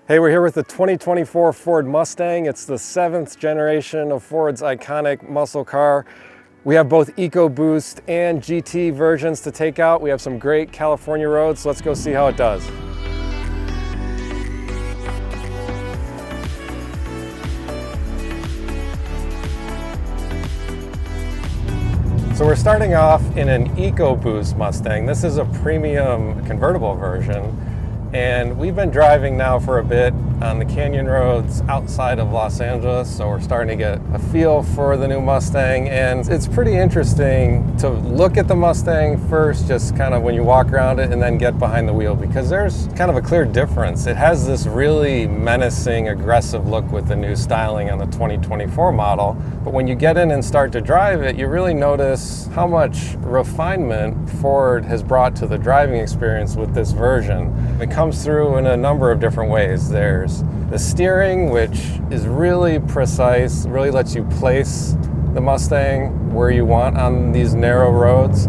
Hey, we're here with the 2024 Ford Mustang. It's the 7th generation of Ford's iconic muscle car. We have both EcoBoost and GT versions to take out. We have some great California roads, so let's go see how it does. So we're starting off in an EcoBoost Mustang. This is a premium convertible version. And we've been driving now for a bit on the canyon roads outside of Los Angeles, so we're starting to get a feel for the new Mustang. And it's pretty interesting to look at the Mustang first, just kind of when you walk around it, and then get behind the wheel, because there's kind of a clear difference. It has this really menacing, aggressive look with the new styling on the 2024 model. But when you get in and start to drive it, you really notice how much refinement Ford has brought to the driving experience with this version. It comes through in a number of different ways. There's the steering, which is really precise, really lets you place the Mustang where you want on these narrow roads.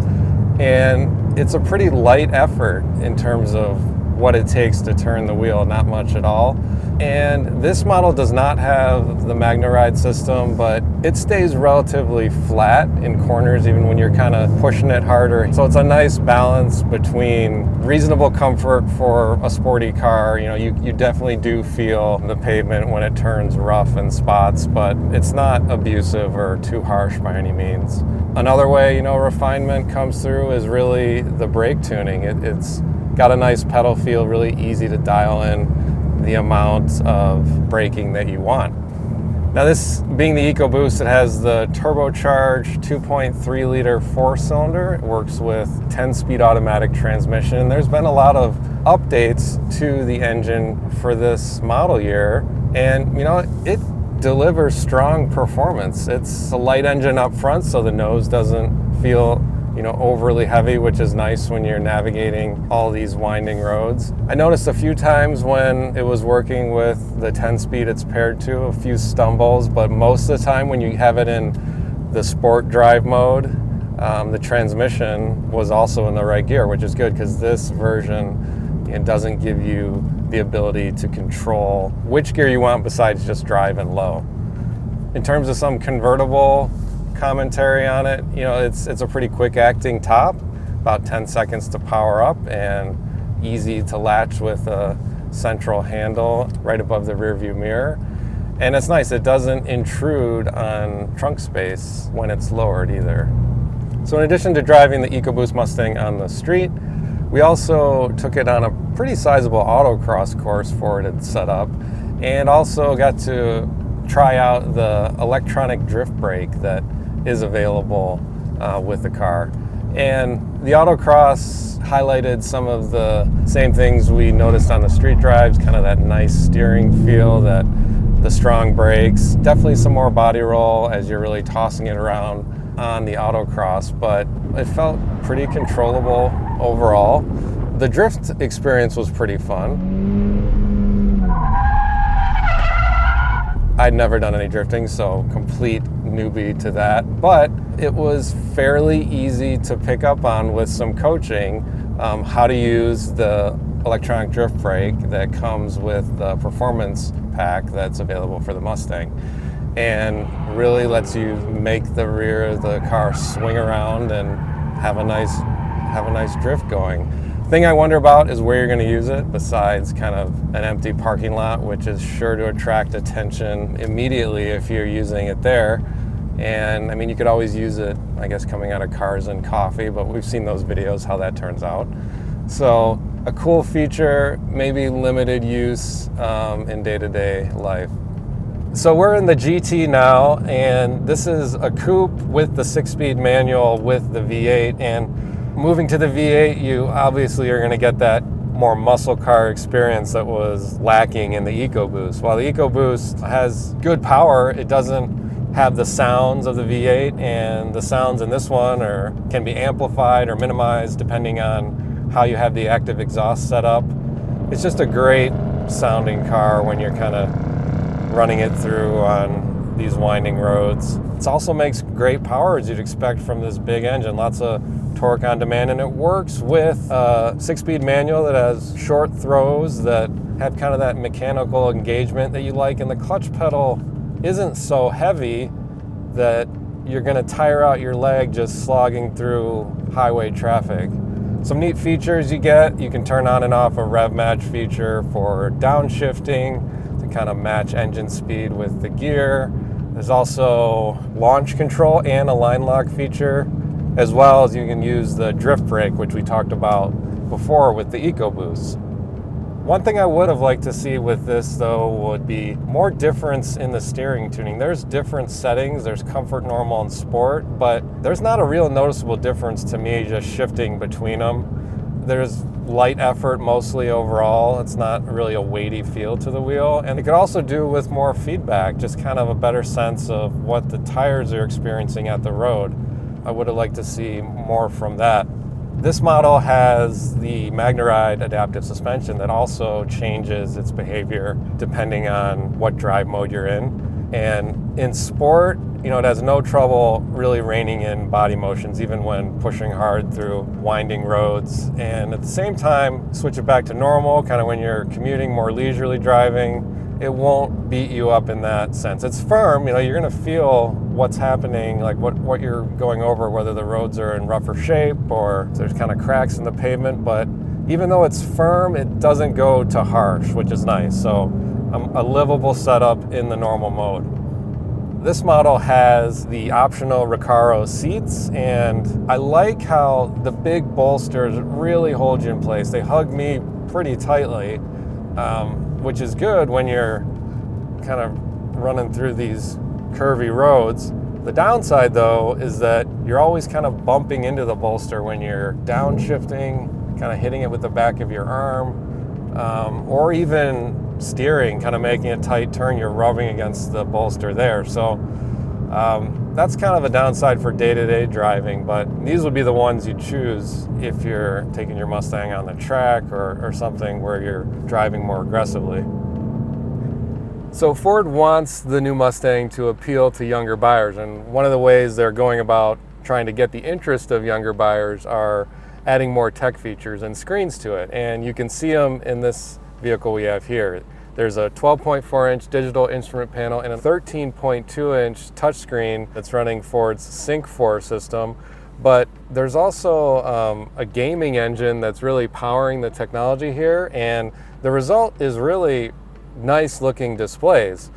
And it's a pretty light effort in terms of what it takes to turn the wheel, not much at all. And this model does not have the MagneRide system, but it stays relatively flat in corners even when you're kind of pushing it harder. So it's a nice balance between reasonable comfort for a sporty car. You know, you definitely do feel the pavement when it turns rough in spots, but it's not abusive or too harsh by any means. Another way, refinement comes through is really the brake tuning. It's got a nice pedal feel, really easy to dial in the amount of braking that you want. Now, this being the EcoBoost, it has the turbocharged 2.3 liter 4-cylinder. It works with 10-speed automatic transmission. There's been a lot of updates to the engine for this model year, and it delivers strong performance. It's a light engine up front, so the nose doesn't feel overly heavy, which is nice when you're navigating all these winding roads. I noticed a few times when it was working with the 10-speed it's paired to, a few stumbles, but most of the time when you have it in the sport drive mode, the transmission was also in the right gear, which is good because this version doesn't give you the ability to control which gear you want besides just driving low. In terms of some convertible commentary on it, it's a pretty quick acting top, about 10 seconds to power up and easy to latch with a central handle right above the rear view mirror. And it's nice, it doesn't intrude on trunk space when it's lowered either. So in addition to driving the EcoBoost Mustang on the street, we also took it on a pretty sizable autocross course Ford had set up, and also got to try out the electronic drift brake that is available with the car. And the autocross highlighted some of the same things we noticed on the street drives, kind of that nice steering feel, the strong brakes, definitely some more body roll as you're really tossing it around on the autocross, but it felt pretty controllable overall. The drift experience was pretty fun. I'd never done any drifting, so complete newbie to that, but it was fairly easy to pick up on with some coaching, how to use the electronic drift brake that comes with the performance pack that's available for the Mustang, and really lets you make the rear of the car swing around and have a nice drift going. Thing I wonder about is where you're going to use it besides kind of an empty parking lot, which is sure to attract attention immediately if you're using it there. And I mean, you could always use it, I guess, coming out of Cars and Coffee, but we've seen those videos, how that turns out. So a cool feature, maybe limited use in day-to-day life. So we're in the GT now, and this is a coupe with the 6-speed manual with the V8, and moving to the V8, you obviously are going to get that more muscle car experience that was lacking in the EcoBoost. While the EcoBoost has good power, it doesn't have the sounds of the V8, and the sounds in this one can be amplified or minimized depending on how you have the active exhaust set up. It's just a great sounding car when you're kind of running it through on these winding roads. It also makes great power as you'd expect from this big engine, lots of torque on demand, and it works with a 6-speed manual that has short throws that have kind of that mechanical engagement that you like, and the clutch pedal isn't so heavy that you're going to tire out your leg just slogging through highway traffic. Some neat features you get: you can turn on and off a rev match feature for downshifting to kind of match engine speed with the gear. There's also launch control and a line lock feature, as well as you can use the drift brake, which we talked about before with the EcoBoost. One thing I would have liked to see with this, though, would be more difference in the steering tuning. There's different settings. There's comfort, normal, and sport, but there's not a real noticeable difference to me just shifting between them. There's light effort mostly overall. It's not really a weighty feel to the wheel. And it could also do with more feedback, just kind of a better sense of what the tires are experiencing at the road. I would have liked to see more from that. This model has the MagneRide adaptive suspension that also changes its behavior depending on what drive mode you're in. And in sport, it has no trouble really reining in body motions, even when pushing hard through winding roads. And at the same time, switch it back to normal, kind of when you're commuting, more leisurely driving. It won't beat you up in that sense. It's firm, you're gonna feel what's happening, like what you're going over, whether the roads are in rougher shape or there's kind of cracks in the pavement. But even though it's firm, it doesn't go to harsh, which is nice. So a livable setup in the normal mode. This model has the optional Recaro seats, and I like how the big bolsters really hold you in place. They hug me pretty tightly, which is good when you're kind of running through these curvy roads. The downside, though, is that you're always kind of bumping into the bolster when you're downshifting, kind of hitting it with the back of your arm, or even steering, kind of making a tight turn, you're rubbing against the bolster there. So that's kind of a downside for day-to-day driving, but these would be the ones you choose if you're taking your Mustang on the track or something where you're driving more aggressively. So Ford wants the new Mustang to appeal to younger buyers, and one of the ways they're going about trying to get the interest of younger buyers are adding more tech features and screens to it. And you can see them in this vehicle we have here. There's a 12.4-inch digital instrument panel and a 13.2-inch touchscreen that's running Ford's Sync 4 system. But there's also a gaming engine that's really powering the technology here, and the result is really nice looking displays.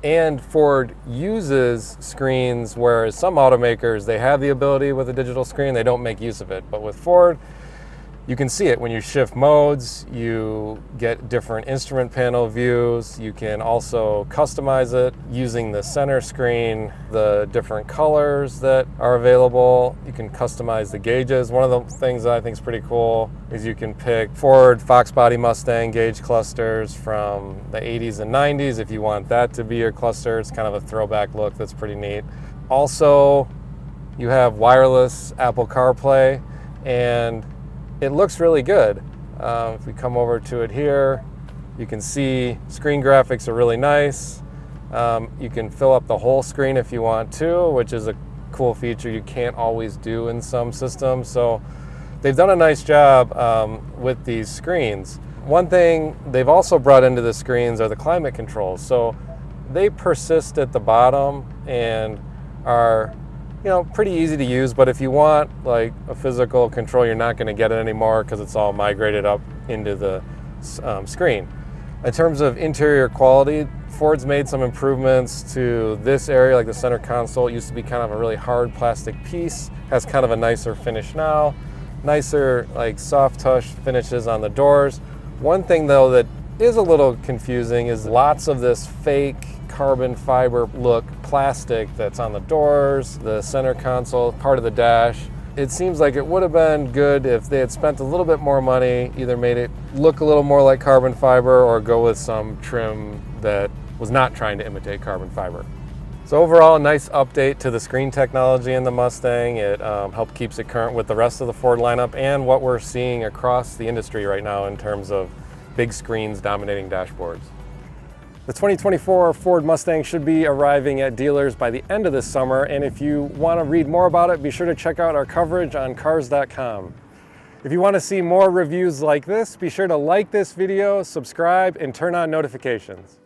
And Ford uses screens, whereas some automakers, they have the ability with a digital screen, they don't make use of it. But with Ford, you can see it when you shift modes, you get different instrument panel views. You can also customize it using the center screen, the different colors that are available. You can customize the gauges. One of the things that I think is pretty cool is you can pick Ford Fox Body Mustang gauge clusters from the 80s and 90s if you want that to be your cluster. It's kind of a throwback look that's pretty neat. Also, you have wireless Apple CarPlay, and it looks really good. If we come over to it here, you can see screen graphics are really nice. You can fill up the whole screen if you want to, which is a cool feature you can't always do in some systems. So they've done a nice job with these screens. One thing they've also brought into the screens are the climate controls. So they persist at the bottom and are pretty easy to use, but if you want like a physical control, you're not going to get it anymore because it's all migrated up into the screen. In terms of interior quality, Ford's made some improvements to this area, like the center console. It used to be kind of a really hard plastic piece, has kind of a nicer finish now, nicer like soft touch finishes on the doors. One thing though that is a little confusing is lots of this fake carbon fiber look plastic that's on the doors, the center console, part of the dash. It seems like it would have been good if they had spent a little bit more money, either made it look a little more like carbon fiber or go with some trim that was not trying to imitate carbon fiber. So overall, a nice update to the screen technology in the Mustang. It helped keeps it current with the rest of the Ford lineup and what we're seeing across the industry right now in terms of big screens dominating dashboards. The 2024 Ford Mustang should be arriving at dealers by the end of this summer, and if you want to read more about it, be sure to check out our coverage on Cars.com. If you want to see more reviews like this, be sure to like this video, subscribe, and turn on notifications.